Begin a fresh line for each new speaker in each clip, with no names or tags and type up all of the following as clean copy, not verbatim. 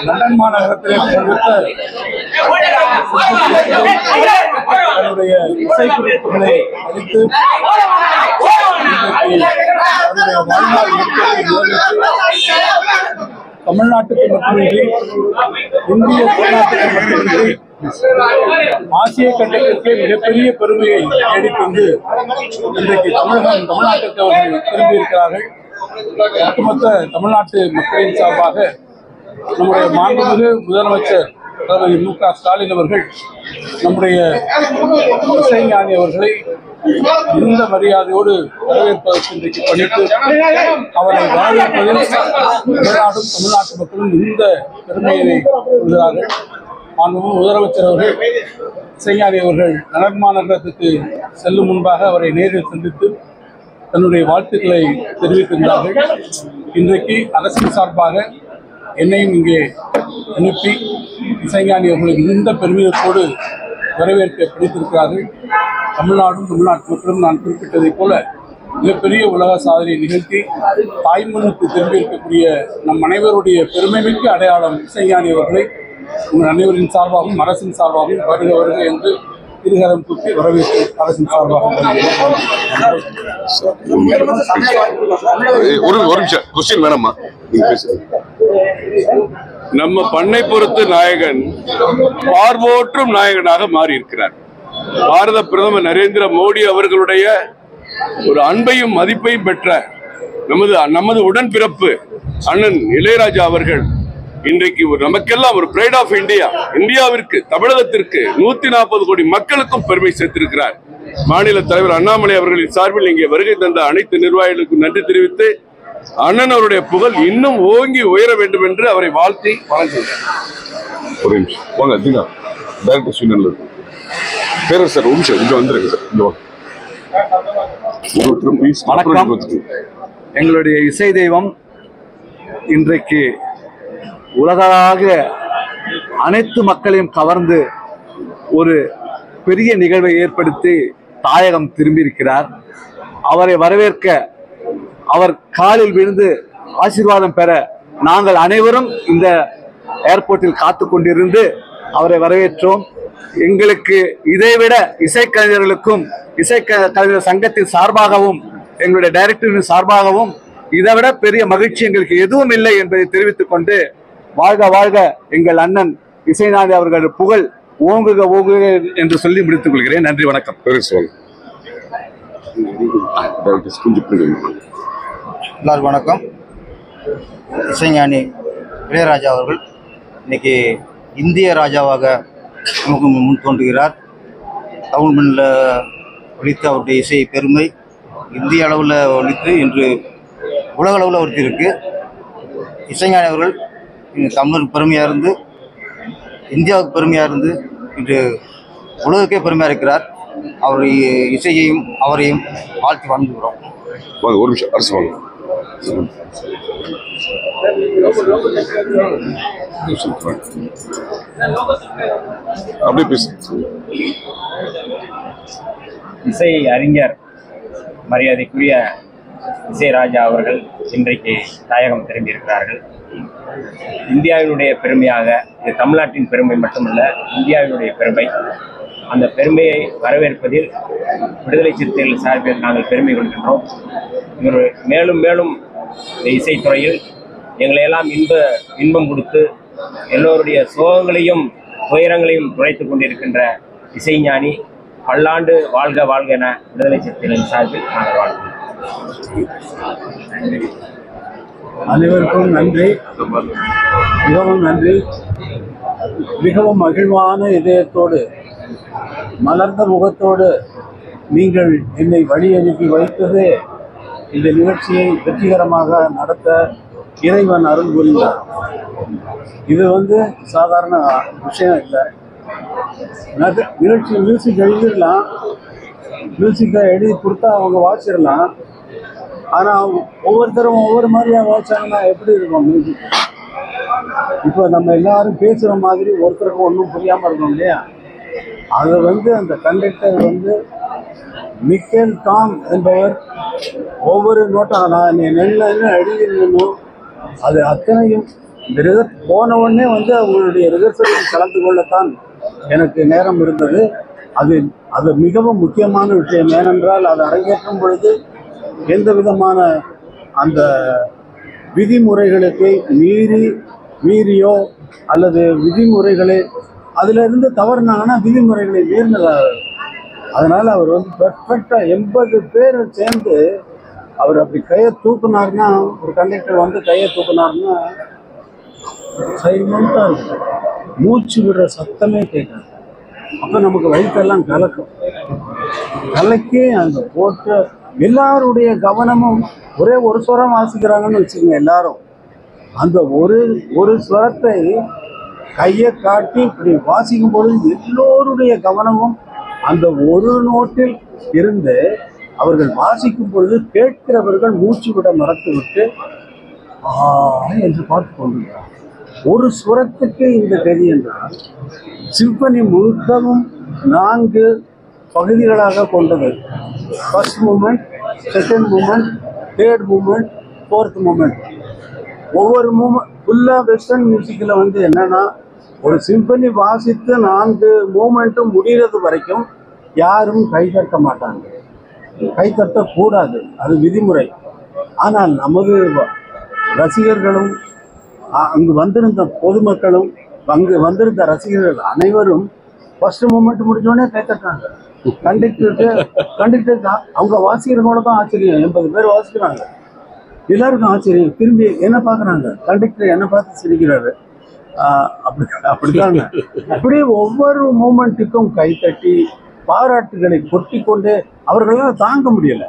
London மாநகரத்திலே தன்னுடைய இசைக்குறிப்புகளை அளித்து தமிழ்நாட்டுக்கு மட்டுமின்றி இந்திய திருநாட்டுக்கு மட்டுமின்றி ஆசிய கட்டத்திற்கே மிகப்பெரிய பெருமையை தேடிக்கொண்டு இன்றைக்கு தமிழ்நாட்டுக்கு அவர்கள் திரும்பியிருக்கிறார்கள். ஒட்டுமொத்த தமிழ்நாட்டு மக்களின் சார்பாக நம்முடைய மாண்புமிகு முதலமைச்சர் தளபதி மு.க. ஸ்டாலின் அவர்கள் நம்முடைய இசைஞானி அவர்களை இந்த மரியாதையோடு வரவேற்பதற்கு இன்றைக்கு பணித்து அவரை வரவேற்பதில் தமிழ்நாடும் தமிழ்நாட்டு மக்களும் இந்த பெருமையினை கொள்கிறார்கள். மாண்புமிகு முதலமைச்சர் அவர்கள் இசைஞானி அவர்கள் லண்டன் மாநகரத்துக்கு செல்லும் முன்பாக அவரை நேரில் சந்தித்து தன்னுடைய வாழ்த்துக்களை தெரிவித்திருந்தார்கள். இன்றைக்கு அரசின் சார்பாக என்னையும் இங்கே அனுப்பி இசைஞானி அவர்களுக்கு இந்த பெருமிதத்தோடு வரவேற்க பிடித்திருக்கிறார்கள். தமிழ்நாடும் தமிழ்நாட்டு மக்களும் நான் குறிப்பிட்டதைப் போல மிகப்பெரிய உலக சாதனை நிகழ்த்தி தாய்மண்ணுக்கு திரும்பியிருக்கக்கூடிய நம் அனைவருடைய பெருமைமிக்க அடையாளம் இசைஞானி அவர்களை உங்கள் அனைவரின் சார்பாகவும் அரசின் சார்பாகவும் வருக வருக என்று இருகரம் தூக்கி வரவேற்று அரசின் சார்பாக
நம்ம பண்ணை பொறுத்து நாயகன் பார்வோற்றும் நாயகனாக மாறி இருக்கிறார். பாரத பிரதமர் நரேந்திர மோடி அவர்களுடைய ஒரு அன்பையும் மதிப்பையும் பெற்ற நமது உடன்பிறப்பு அண்ணன் இளையராஜா அவர்கள் இன்றைக்கு நமக்கெல்லாம் ஒரு பிரைட் ஆஃப் இந்தியா, இந்தியாவிற்கு தமிழகத்திற்கு 140 கோடி மக்களுக்கும் பெருமை சேர்த்திருக்கிறார். மாநில தலைவர் அண்ணாமலை அவர்களின் சார்பில் இங்கே வருகை தந்த அனைத்து நிர்வாகிகளுக்கும் நன்றி தெரிவித்து அண்ணன் அவருடைய புகழ் இன்னும் ஓங்கி உயர வேண்டும் என்று அவரை வாழ்த்தி வணங்குகிறார்.
எங்களுடைய இசை தெய்வம் இன்றைக்கு உலகாக அனைத்து மக்களையும் கவர்ந்து ஒரு பெரிய நிகழ்வை ஏற்படுத்தி தாயகம் திரும்பியிருக்கிறார். அவரை வரவேற்க அவர் காலில் விழுந்து ஆசீர்வாதம் பெற நாங்கள் அனைவரும் இந்த ஏர்போர்ட்டில் காத்து கொண்டிருந்து அவரை வரவேற்றோம். எங்களுக்கு இதைவிட இசைக்கலைஞர்களுக்கும் இசைக்கலைஞர் சங்கத்தின் சார்பாகவும் எங்களுடைய டைரக்டரின் சார்பாகவும் இதைவிட பெரிய மகிழ்ச்சி எங்களுக்கு எதுவும் இல்லை என்பதை தெரிவித்துக் கொண்டு வாழ்க வாழ்க எங்கள் அண்ணன் இசைஞானி அவர்கள் புகழ் ஓங்குக ஓங்குக என்று சொல்லி முடித்துக் கொள்கிறேன். நன்றி, வணக்கம்.
எல்லாரும் வணக்கம். இசைஞானி இளையராஜா அவர்கள் இன்னைக்கு இந்திய ராஜாவாக நமக்கு முன் தோன்றுகிறார். தமிழ் மண்ணில் ஒழித்து அவருடைய இசை பெருமை இந்திய அளவில் ஒழித்து இன்று உலக அளவில் ஒழித்திருக்கு. இசைஞானி அவர்கள் தமிழருக்கு பெருமையாக இருந்து இந்தியாவுக்கு பெருமையாக இருந்து இன்று உலகுக்கே பெருமையாக இருக்கிறார். அவருடைய இசையையும் அவரையும் வாழ்த்தி வணங்குகிறோம்.
ஒரு நிமிஷம் அரசு வாங்க. அப்படியே பேசு.
இசை அறிஞர் மரியாதைக்குரிய இசைராஜா அவர்கள் இன்றைக்கு தாயகம் திரும்பியிருக்கிறார்கள். இந்தியாவினுடைய பெருமையாக, இது தமிழ்நாட்டின் பெருமை மட்டுமல்ல, இந்தியாவினுடைய பெருமை. அந்த பெருமையை வரவேற்பதில் விடுதலை சிறுத்தைகள் சார்பில் நாங்கள் பெருமை கொள்கின்றோம். இவர் மேலும் மேலும் இந்த இசைத்துறையில் எங்களையெல்லாம் இன்பம் கொடுத்து எல்லோருடைய சோகங்களையும் துயரங்களையும் துடைத்துக் கொண்டிருக்கின்ற இசைஞானி பல்லாண்டு வாழ்க வாழ்க என விடுதலை சிறுத்தைகளின் சார்பில் நாங்கள் வாழ்கிறோம்.
அனைவருக்கும் நன்றி, மிகவும் நன்றி. மிகவும் மகிழ்வான இதயத்தோடு மலர்ந்த முகத்தோடு நீங்கள் என்னை வழி அனுப்பி வைத்தது இந்த நிகழ்ச்சியை வெற்றிகரமாக நடத்த இறைவன் அருள் புரிந்தார். இது சாதாரண விஷயம் இல்லை. நிகழ்ச்சி மியூசிக் எழுதிடலாம், மியூசிக்கை எழுதி கொடுத்தா அவங்க வாசிடலாம். ஆனால் ஒவ்வொருத்தரும் ஒவ்வொரு மாதிரியாக வாசிச்சாங்கன்னா எப்படி இருக்கும் மியூசிக்? இப்போ நம்ம எல்லாரும் பேசுகிற மாதிரி ஒருத்தருக்கு ஒன்றும் புரியாமல் இருக்கணும் இல்லையா? அது அந்த கண்டக்டர் மிக்கேல் காம் என்பவர் ஒவ்வொரு நோட்டாக நான் நெல்ல எழுதிடணும் அது அத்தனையும் இந்த போன உடனே வந்து அவங்களுடைய ரிஹர்சலில் கலந்து கொள்ளத்தான் எனக்கு நேரம் இருந்தது. அது மிகவும் முக்கியமான விஷயம். ஏனென்றால் அது அரங்கேற்றும் பொழுது எந்த விதமான அந்த விதிமுறைகளுக்கு மீறியோ அல்லது விதிமுறைகளை அதிலிருந்து தவறுனாங்கன்னா விதிமுறைகளை மீறினதாக. அதனால் அவர் வந்து பெர்ஃபெக்டாக 80 பேர் சேர்ந்து அவர் அப்படி கையை தூக்குனாருன்னா, ஒரு கண்டக்டர் வந்து கையை தூக்குனாருன்னா சைலண்டாக இருக்கும், மூச்சு விடுற சத்தமே கேட்காது. அப்போ நமக்கு வயிற்றெல்லாம் கலக்கி அந்த போட்டு எல்லாருடைய கவனமும் ஒரே ஒரு ஸ்வரம் வாசிக்கிறாங்கன்னு வச்சுக்கோங்க. எல்லாரும் அந்த ஒரு ஸ்வரத்தை கையை காட்டி இப்படி வாசிக்கும் பொழுது எல்லோருடைய கவனமும் அந்த ஒரு நோட்டில் இருந்து அவர்கள் வாசிக்கும் பொழுது கேட்கிறவர்கள் மூச்சு விட மறத்து விட்டு என்று பார்த்து கொண்டிருக்கிறார். ஒரு ஸ்வரத்துக்கு இந்த கதி என்றால் சிம்பனி முழுக்கவும் 4 பகுதிகளாக கொண்டது. First moment, second moment, third moment, fourth moment. ஒவ்வொரு மூமெண்ட் ஃபுல்லாக வெஸ்டர்ன் மியூசிக்கில் வந்து என்னன்னா, ஒரு சிம்பனி வாசித்து 4 மூமெண்ட்டும் முடிகிறது வரைக்கும் யாரும் கைதட்ட மாட்டாங்க, கைதட்டக்கூடாது, அது விதிமுறை. ஆனால் நமது ரசிகர்களும் அங்கு வந்திருந்த பொதுமக்களும் அங்கு வந்திருந்த ரசிகர்கள் அனைவரும் ஃபர்ஸ்ட் மூமெண்ட் முடிஞ்சோடனே கைத்தட்டாங்க. கண்டக்டருக்கு அவங்க வாசிக்கிறவங்களோட தான் ஆச்சரியம். 80 பேர் வாசிக்கிறாங்க, எல்லாருக்கும் ஆச்சரியம். திரும்பி என்ன பார்க்குறாங்க, கண்டக்டர் என்ன பார்த்து சிரிக்கிறாரு. அப்படித்தாங்க. அப்படியே ஒவ்வொரு மூமெண்ட்டுக்கும் கைத்தட்டி பாராட்டுகளை கொட்டி கொண்டு அவர்களால் தாங்க முடியலை.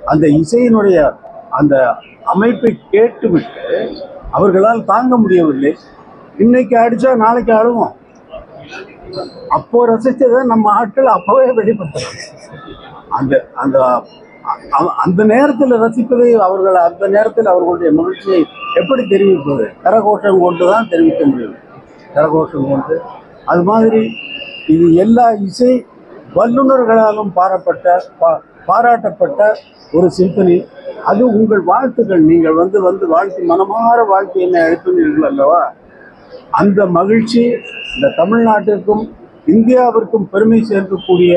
அந்த இசையினுடைய அந்த அமைப்பை கேட்டுவிட்டு அவர்களால் தாங்க முடியவில்லை. இன்னைக்கு அடித்தா நாளைக்கு ஆடுவோம். அப்போ ரசித்ததை நம்ம ஆட்கள் அப்போவே வெளிப்படுத்துறாங்க. அந்த அந்த அந்த நேரத்தில் ரசிப்பதை அவர்கள் அந்த நேரத்தில் அவர்களுடைய மகிழ்ச்சியை எப்படி தெரிவிப்பது? கரகோஷம் கொண்டு தான் தெரிவிக்க முடியும், கரகோஷம் கொண்டு. அது மாதிரி இது எல்லா இசை வல்லுநர்களாலும் பாராட்டப்பட்ட ஒரு சிம்பனி. அது உங்கள் வாழ்த்துக்கள். நீங்கள் வந்து வாழ்த்து மனமாற வாழ்த்து என்னை அழைப்பினீர்கள் அல்லவா? அந்த மகிழ்ச்சி இந்த தமிழ்நாட்டிற்கும் இந்தியாவிற்கும் பெருமை சேர்க்கக்கூடிய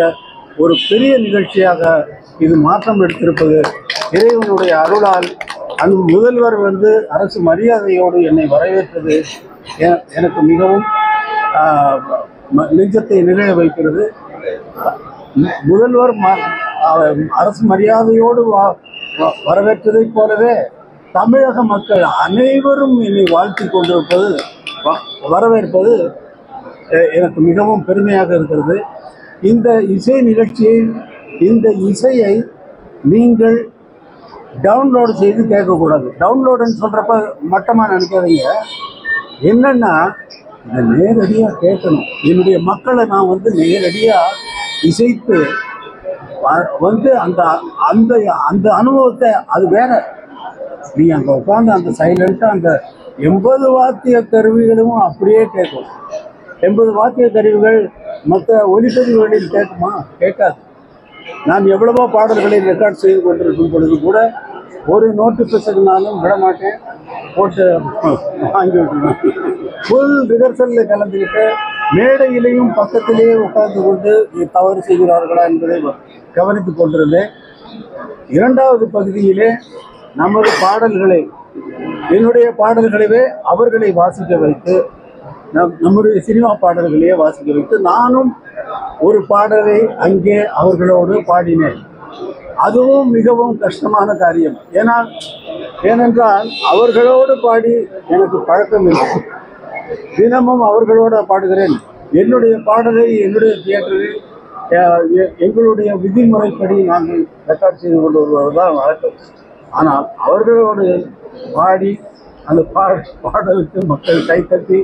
ஒரு பெரிய நிகழ்ச்சியாக இது மாற்றம் எடுத்திருப்பது இறைவனுடைய அருளால். அந்த முதல்வர் வந்து அரசு மரியாதையோடு என்னை வரவேற்றது எனக்கு மிகவும் நெஞ்சத்தை நிகழ வைக்கிறது. முதல்வர் அரசு மரியாதையோடு வரவேற்றதைப் போலவே தமிழக மக்கள் அனைவரும் என்னை வாழ்த்தி கொண்டிருப்பது, வரவேற்பது எனக்கு மிகவும் பெருமையாக இருக்கிறது. இந்த இசை நிகழ்ச்சியை, இந்த இசையை நீங்கள் டவுன்லோடு செய்து கேட்கக்கூடாது. டவுன்லோடுன்னு சொல்கிறப்ப மட்டமாக நினைக்காதீங்க. என்னென்னா, இதை நேரடியாக கேட்கணும். என்னுடைய மக்களை நான் வந்து நேரடியாக இசைத்து வந்து அந்த அந்த அந்த அனுபவத்தை, அது வேற. நீ அங்கே உட்காந்து அந்த சைலண்ட்டாக அந்த 80 வாத்திய கருவிகளும் அப்படியே கேட்கும். 80 வாத்திய கருவிகள் மற்ற ஒலிப்பதிவுகளில் கேட்குமா? கேட்காது. நான் எவ்வளவோ பாடல்களை ரெக்கார்ட் செய்து கொண்டிருக்கும் பொழுது கூட ஒரு நோட்டு பிசகுனாலும் விடமாட்டேன், போட்டு வாங்கி விட்டுருவேன். ஃபுல் ரிஹர்சலில் கலந்துக்கிட்டு மேடையிலையும் பக்கத்திலேயே உட்கார்ந்து கொண்டு தவறு செய்கிறார்களா என்பதை கவனித்து கொண்டிருந்தேன். 2வது பகுதியிலே நமது பாடல்களை, என்னுடைய பாடல்களவே அவர்களை வாசிக்க வைத்து, நம்முடைய சினிமா பாடல்களையே வாசிக்க வைத்து நானும் ஒரு பாடலை அங்கே அவர்களோடு பாடினேன். அதுவும் மிகவும் கஷ்டமான காரியம். ஏனென்றால் அவர்களோடு பாடி எனக்கு பழக்கம் இல்லை. தினமும் அவர்களோடு பாடுகிறேன். என்னுடைய பாடலை என்னுடைய தியேட்டரில் எங்களுடைய விதிமுறைப்படி நாங்கள் ரெக்கார்ட் செய்து கொண்டு வருவதுதான் வழக்கம். ஆனால் அவர்களோடு பாடி அந்த பாடலுக்கு மக்கள் கைத்தட்டி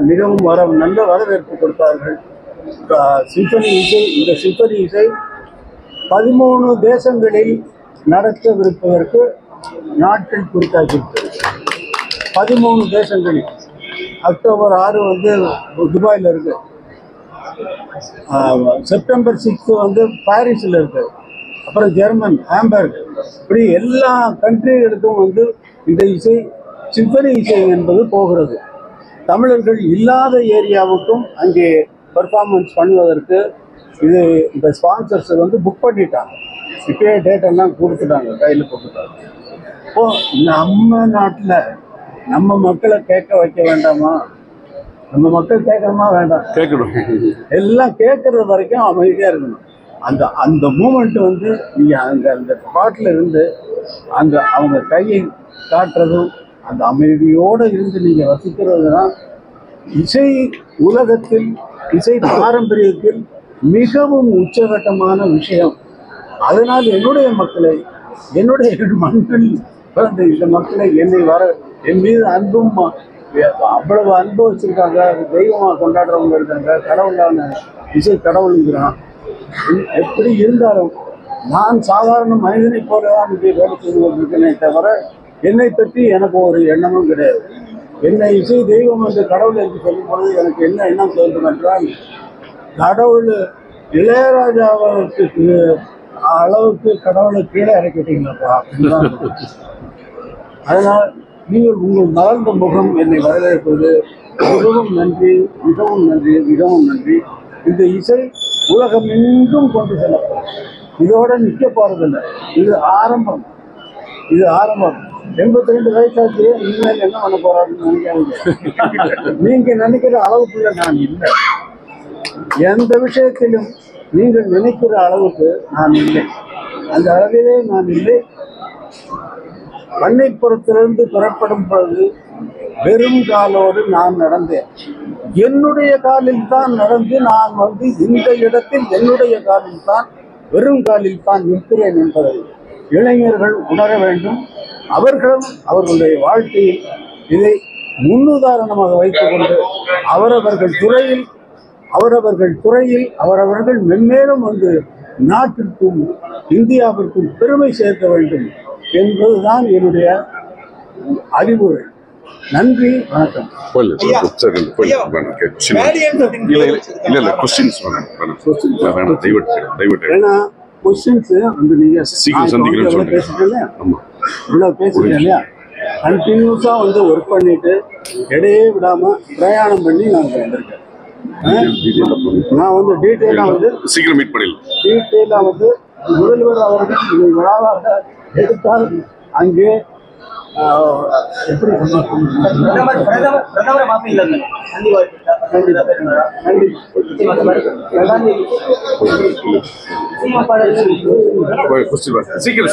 மிகவும் நல்ல வரவேற்பு கொடுத்தார்கள். சிம்பனி இசை, இந்த சிம்பனி இசை 13 தேசங்களில் நடத்தவிருப்பதற்கு நாட்கள் குறித்தாக்கியிருக்கிறது. 13 தேசங்களில். அக்டோபர் 6 வந்து துபாயில் இருக்கு, செப்டம்பர் 6 வந்து பாரிஸில் இருக்கு, அப்புறம் ஜெர்மன் ஹாம்பர்க், இப்படி எல்லா கண்ட்ரிகளுக்கும் வந்து இந்த இசை சிம்பனி இசை என்பது போகிறது. தமிழர்கள் இல்லாத ஏரியாவுக்கும் அங்கே பெர்ஃபார்மன்ஸ் பண்ணுவதற்கு இந்த ஸ்பான்சர்ஸ் வந்து புக் பண்ணிட்டாங்க. இப்பயே டேட் எல்லாம் கொடுத்துட்டாங்க, கையில் கொடுத்துட்டாங்க. இப்போ நம்ம நாட்டில் நம்ம மக்களை கேட்க வைக்க வேண்டாமா? நம்ம மக்கள் கேட்கணுமா வேண்டாம்?
கேட்கணும்.
எல்லாம் கேட்கறது வரைக்கும் அமைதியாக இருக்கணும். அந்த மூமெண்ட் வந்து நீங்கள் அந்த பாட்டில் இருந்து அவங்க கையை காட்டுறதும் அந்த அமைதியோடு இருந்து நீங்கள் ரசிக்கிறது தான் இசை உலகத்தில், இசை பாரம்பரியத்தில் மிகவும் உச்சகட்டமான விஷயம். அதனால் என்னுடைய மக்களை, என்னுடைய மண்ணில் பிறந்த இந்த மக்களை என் மீது அன்பும் அவ்வளவு அன்பு வச்சுருக்காங்க. தெய்வமாக கொண்டாடுறவங்க இருக்காங்க. கடவுளான இசை கடவுளுங்கிறான். எப்படி இருந்தாலும் நான் சாதாரண மனிதனை போல தான் இங்கே வேலை செய்து கொண்டிருக்கிறேனே தவிர என்னை பற்றி எனக்கு ஒரு எண்ணமும் கிடையாது. என்னை இசை தெய்வம் என்று கடவுள் என்று சொல்லும் பொழுது எனக்கு என்ன எண்ணம் தோன்றும் என்றால், கடவுள் இளையராஜாவுக்கு அளவுக்கு கடவுளை கீழே இறக்கிட்டீங்களா அப்படின்தான். அதனால் நீங்கள் உங்கள் மலர்ந்த முகம் என்னை வரவேற்பது மிகவும் நன்றி, மிகவும் நன்றி, மிகவும் நன்றி. இந்த இசை உலகம் எங்கும் கொண்டு செல்லப்படும். இதோட நிற்க போறதில்லை. இது ஆரம்பம். 82 வயசாச்சு, இனிமேல் என்ன பண்ண போறாருன்னு நினைக்காதீங்க. நீங்க நினைக்கிற அளவுக்குள்ள நான் இல்லை. எந்த விஷயத்திலும் நீங்கள் நினைக்கிற அளவுக்கு நான் இல்லை. அந்த அளவிலே நான் இல்லை. பண்ணைப்புறத்திலிருந்து புறப்படும் பொழுது வெறும் காலோடு நான் நடந்தேன். என்னுடைய காலில் தான் நடந்து நான் வந்து இந்த இடத்தில் என்னுடைய காலில் தான், வெறும் காலில் தான் நிற்கிறேன் என்பதை இளைஞர்கள் உணர வேண்டும். அவர்களும் அவர்களுடைய வாழ்க்கையில் இதை முன்னுதாரணமாக வைத்துக்கொண்டு அவரவர்கள் துறையில் அவரவர்கள் மென்மேலும் வந்து நாட்டிற்கும் இந்தியாவிற்கும் பெருமை சேர்க்க வேண்டும் என்பதுதான் என்னுடைய அறிவுரை. நன்றி, வணக்கம். ஏன்னா கொஸ்டின்ஸ் வந்து நீங்க பேசுறீங்க இல்லையா, கண்டினியூஸா வந்து ஒர்க் பண்ணிட்டு இடையே விடாம பிரயாணம் பண்ணி நான் வந்திருக்கேன். நான் வந்து டீட்டெயிலா வந்து முதல்வர் அவர்கள் இதை விழாவாக எடுத்தால் அங்கே எப்படி
சீக்கிரம்